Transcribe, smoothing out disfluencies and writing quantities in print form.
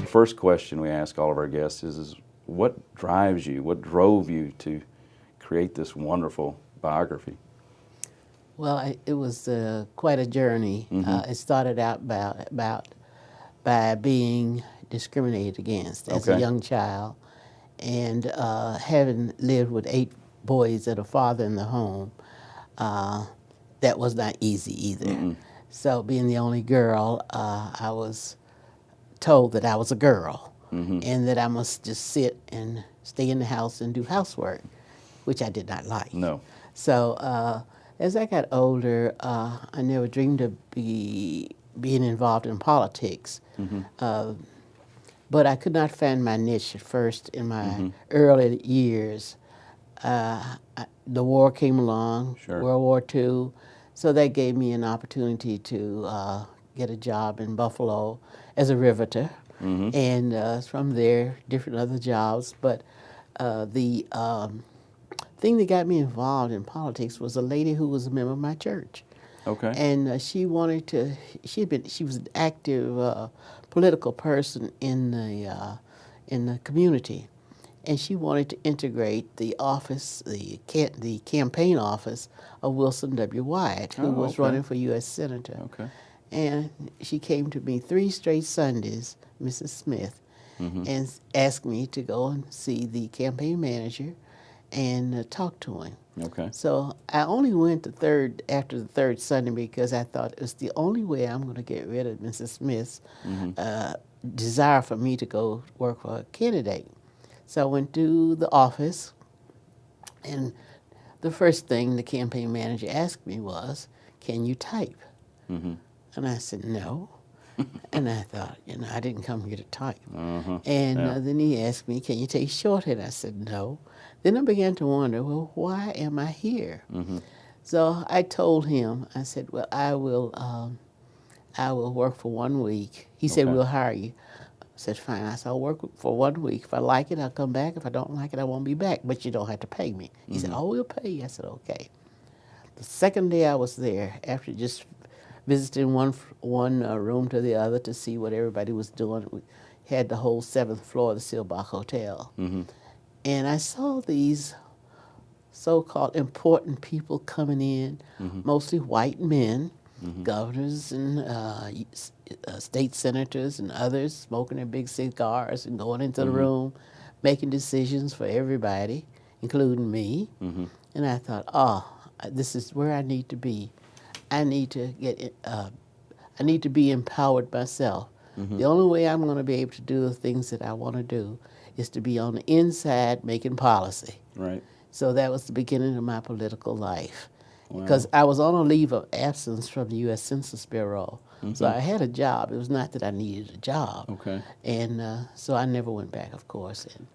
first question we ask all of our guests is what drives you, what drove you to create this wonderful biography? Well, it was quite a journey. It started out by being discriminated against as a Okay. young child, and having lived with 8 boys and a father in the home, that was not easy either. So being the only girl, I was told that I was a girl and that I must just sit and stay in the house and do housework, which I did not like. No. So as I got older, I never dreamed of being involved in politics. But I could not find my niche at first in my early years. The war came along, Sure. World War II, so that gave me an opportunity to get a job in Buffalo as a riveter, and from there, different other jobs. But the thing that got me involved in politics was a lady who was a member of my church. Okay. And she wanted to. She was an active political person in the community, and she wanted to integrate the office, the campaign office of Wilson W. Wyatt, who was okay. running for U.S. Senator. Okay. And she came to me 3 straight Sundays, Mrs. Smith, and asked me to go and see the campaign manager and talk to him. Okay. So I only went after the third Sunday because I thought it was the only way I'm going to get rid of Mrs. Smith's desire for me to go work for a candidate. So I went to the office, and the first thing the campaign manager asked me was, "Can you type?" And I said, "No." And I thought, I didn't come here to type. And then he asked me, "Can you take shorthand?" I said, "No." Then I began to wonder, well, why am I here? So I told him, I said, "Well, I will work for 1 week." He said, Okay. "We'll hire you." I said, "Fine." I said, "I'll work for 1 week. If I like it, I'll come back. If I don't like it, I won't be back. But you don't have to pay me." He said, "Oh, we'll pay you." I said, "Okay." The second day I was there, after just visiting one room to the other to see what everybody was doing, we had the whole 7th floor of the Silbach Hotel. And I saw these so-called important people coming in, mostly white men, governors and state senators and others, smoking their big cigars and going into the room, making decisions for everybody, including me. And I thought, this is where I need to be. I need to I need to be empowered myself. The only way I'm going to be able to do the things that I want to do is to be on the inside making policy. Right. So that was the beginning of my political life. Because I was on a leave of absence from the U.S. Census Bureau. So I had a job. It was not that I needed a job. Okay. And so I never went back, of course. And